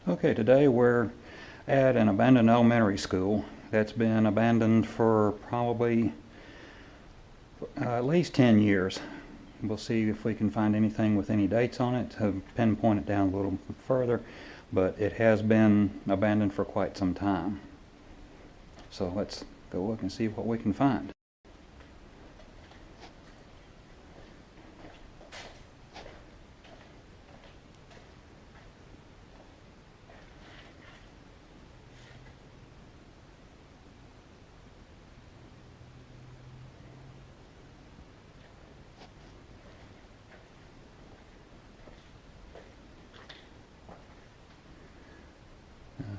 Okay, today we're at an abandoned elementary school that's been abandoned for probably at least 10 years. We'll see if we can find anything with any dates on it to pinpoint it down a little further, but it has been abandoned for quite some time. So let's go look and see what we can find.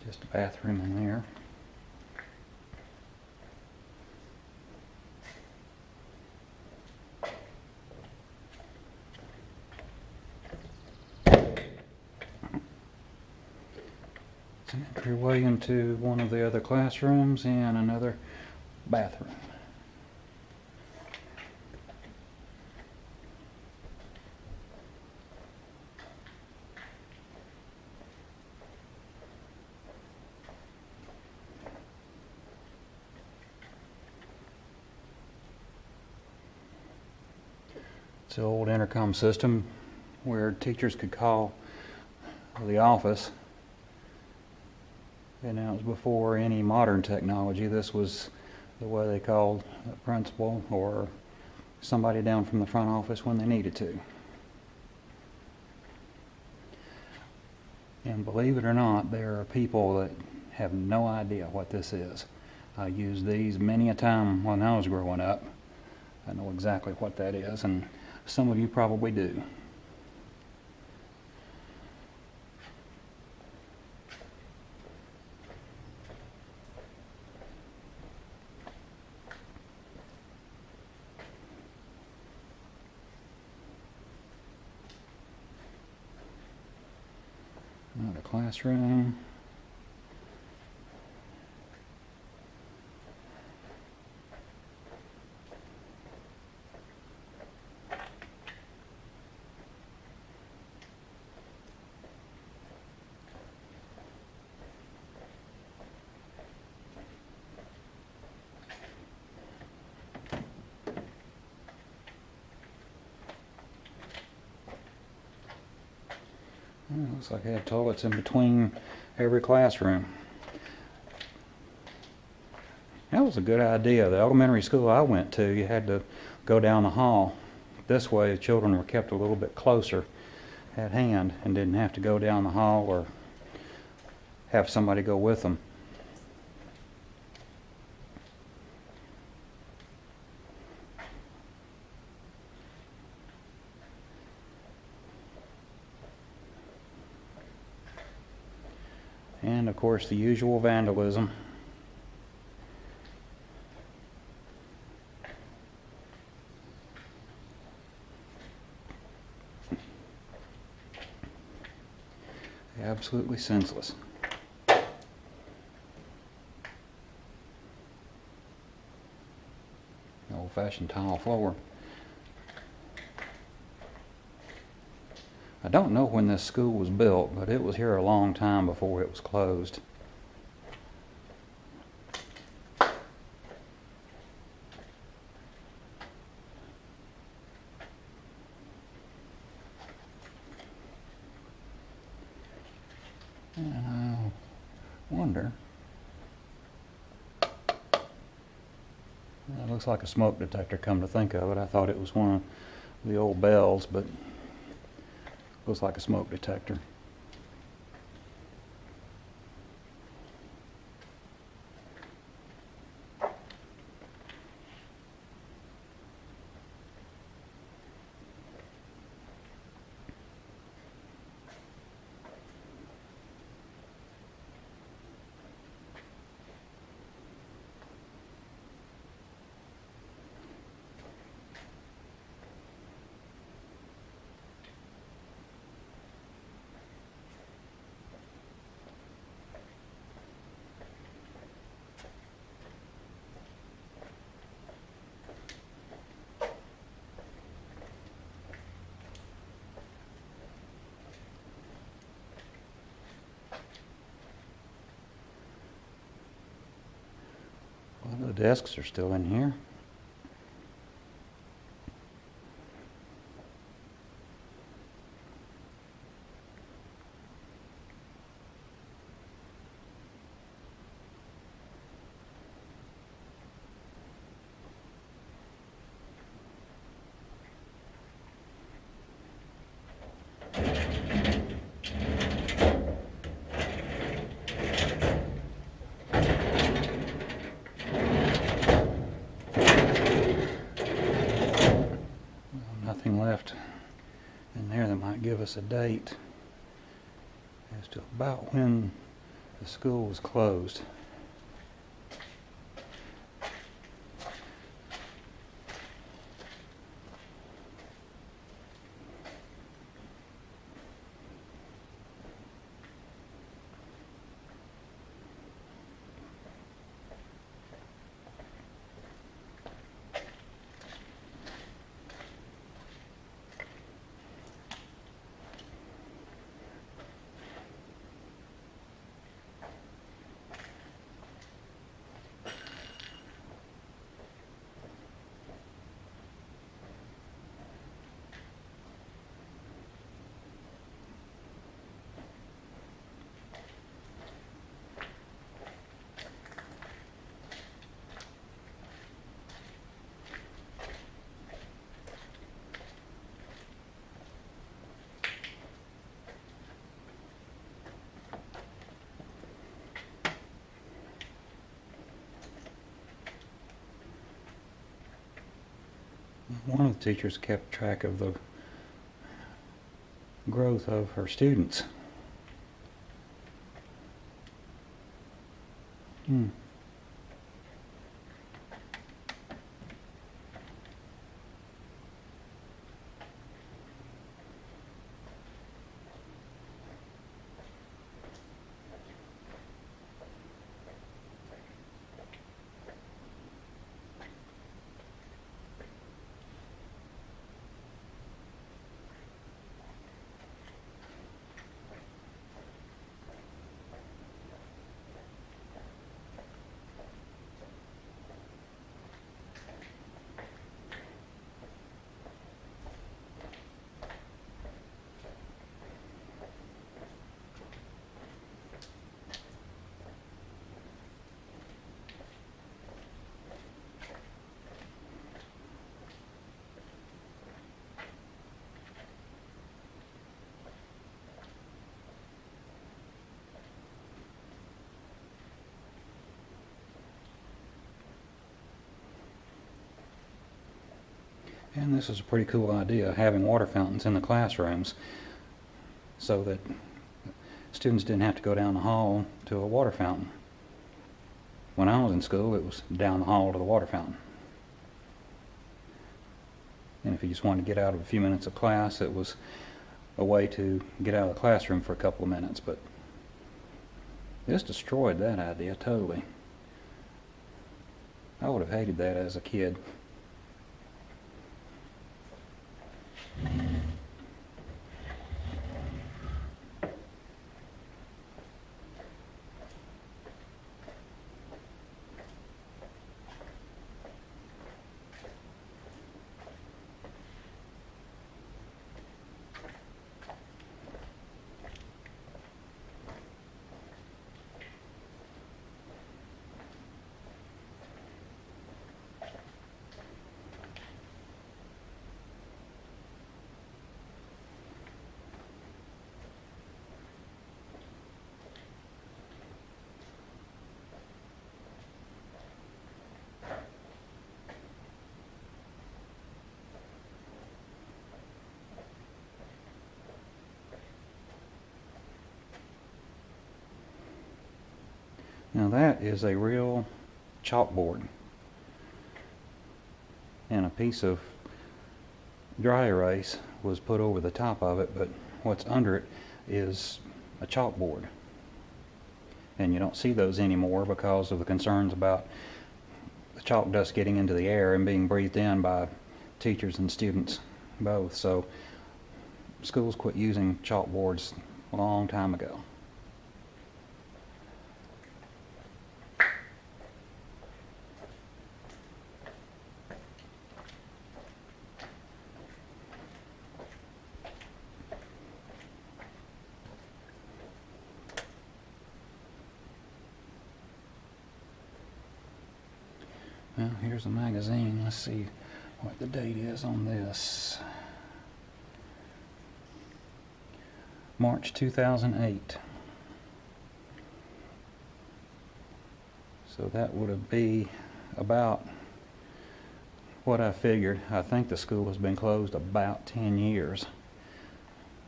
Just a bathroom in there. It's an entryway into one of the other classrooms and another bathroom. It's the old intercom system where teachers could call the office. And that was before any modern technology. This was the way they called a principal or somebody down from the front office when they needed to. And believe it or not, there are people that have no idea what this is. I used these many a time when I was growing up. I know exactly what that is, and some of you probably do. Another classroom. Looks like they had toilets in between every classroom. That was a good idea. The elementary school I went to, you had to go down the hall. This way the children were kept a little bit closer at hand and didn't have to go down the hall or have somebody go with them. And of course the usual vandalism. Absolutely senseless. Old-fashioned tile floor. I don't know when this school was built, but it was here a long time before it was closed. And I wonder, that looks like a smoke detector, come to think of it. I thought it was one of the old bells, but looks like a smoke detector. The desks are still in here. Nothing left in there that might give us a date as to about when the school was closed. One of the teachers kept track of the growth of her students. And this is a pretty cool idea, having water fountains in the classrooms so that students didn't have to go down the hall to a water fountain. When I was in school, it was down the hall to the water fountain. And if you just wanted to get out of a few minutes of class, it was a way to get out of the classroom for a couple of minutes. But this destroyed that idea totally. I would have hated that as a kid. Now that is a real chalkboard, and a piece of dry erase was put over the top of it, but what's under it is a chalkboard. And you don't see those anymore because of the concerns about the chalk dust getting into the air and being breathed in by teachers and students both. So schools quit using chalkboards a long time ago. Well, here's a magazine. Let's see what the date is on this. March 2008. So that would be about what I figured. I think the school has been closed about 10 years.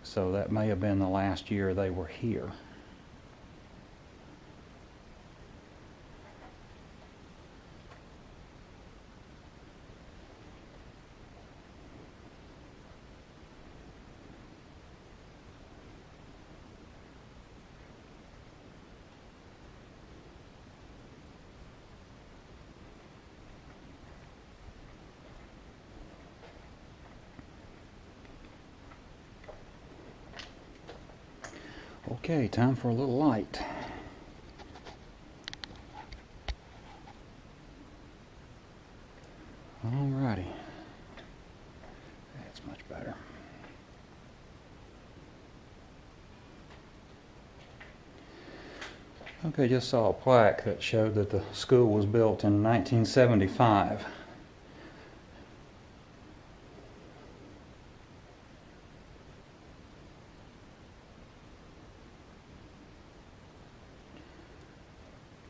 So that may have been the last year they were here. Okay, time for a little light. Alrighty. That's much better. Okay, just saw a plaque that showed that the school was built in 1975.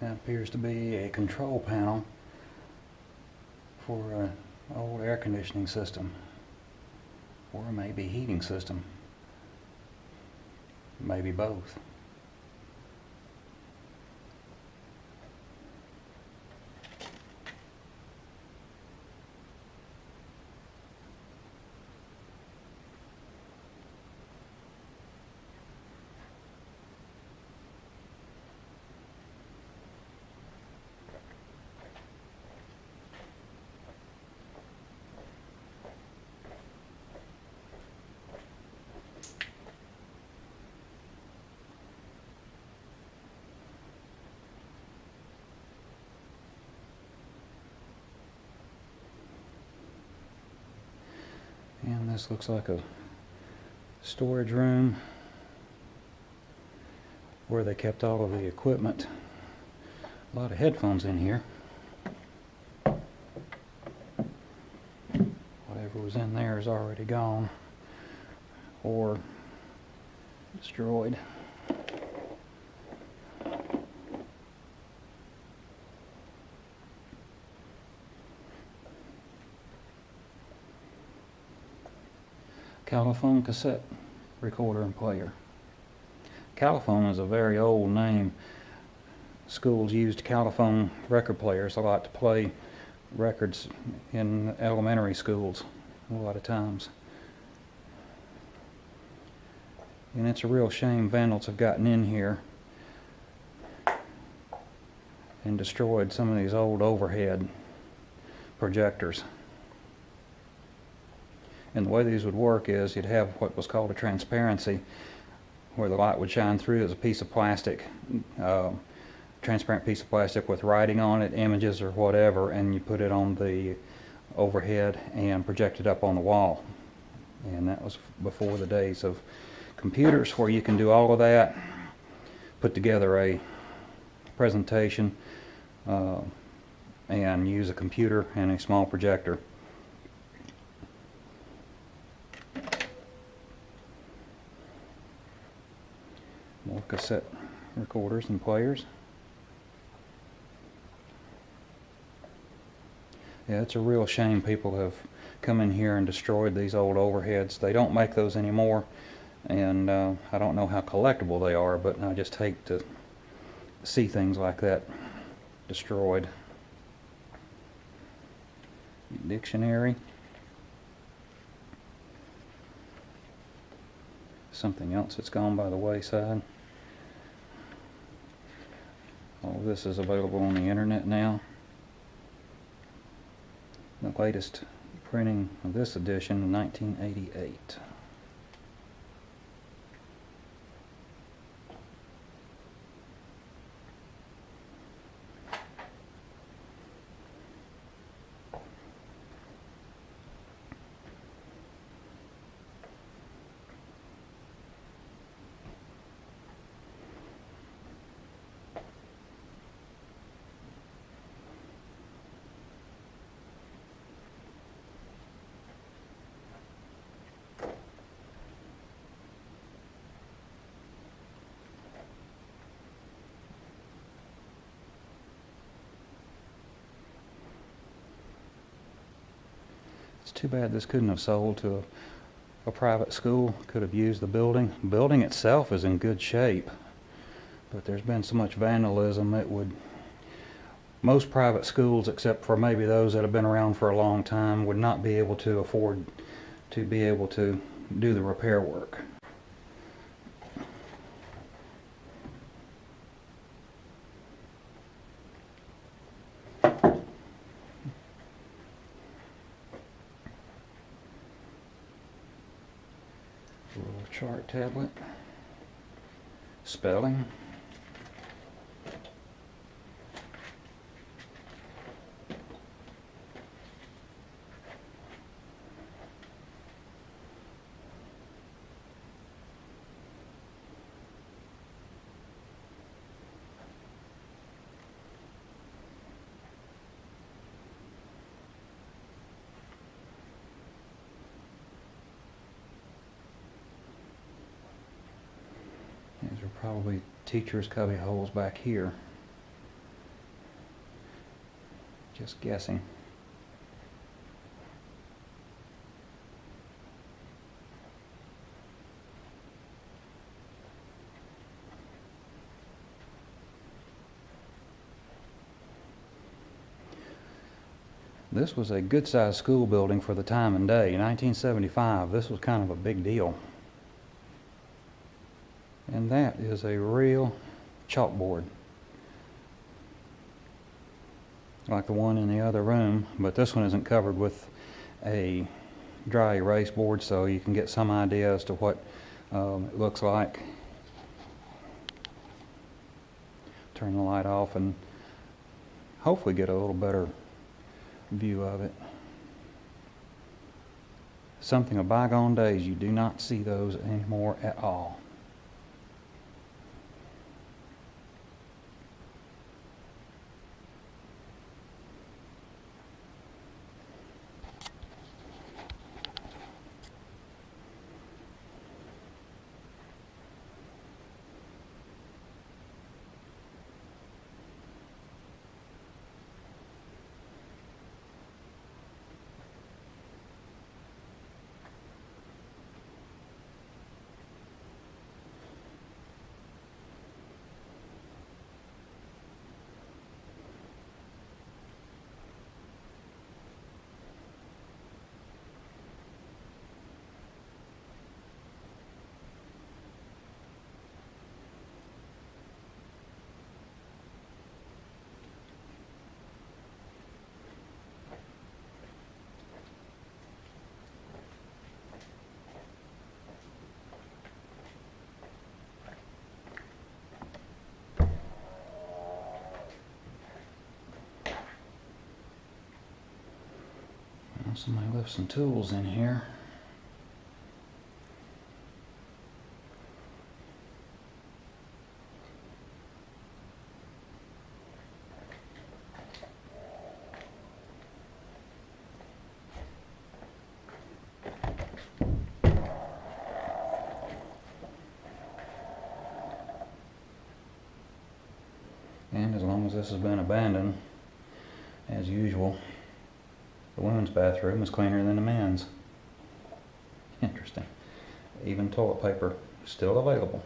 That appears to be a control panel for an old air conditioning system, or maybe heating system, maybe both. And this looks like a storage room where they kept all of the equipment. A lot of headphones in here. Whatever was in there is already gone or destroyed. Caliphone cassette recorder and player. Caliphone is a very old name. Schools used Caliphone record players a lot to play records in elementary schools a lot of times. And it's a real shame vandals have gotten in here and destroyed some of these old overhead projectors. And the way these would work is you'd have what was called a transparency, where the light would shine through as a piece of plastic, transparent piece of plastic with writing on it, images or whatever, and you put it on the overhead and project it up on the wall. And that was before the days of computers where you can do all of that, put together a presentation, and use a computer and a small projector. More cassette recorders and players. Yeah, it's a real shame people have come in here and destroyed these old overheads. They don't make those anymore, and I don't know how collectible they are, but I just hate to see things like that destroyed. Dictionary. Something else that's gone by the wayside. All of this is available on the internet now. The latest printing of this edition, 1988. It's too bad this couldn't have sold to a private school. Could have used the building. The building itself is in good shape, but there's been so much vandalism it would... Most private schools, except for maybe those that have been around for a long time, would not be able to afford to be able to do the repair work. A little chart tablet. Spelling. These are probably teachers' cubby holes back here. Just guessing. This was a good-sized school building for the time and day. In 1975, this was kind of a big deal. And that is a real chalkboard, like the one in the other room, but this one isn't covered with a dry erase board, so you can get some idea as to what it looks like. Turn the light off and hopefully get a little better view of it. Something of bygone days. You do not see those anymore at all. Somebody left some tools in here. And as long as this has been abandoned, as usual, the women's bathroom is cleaner than the men's. Interesting. Even toilet paper is still available.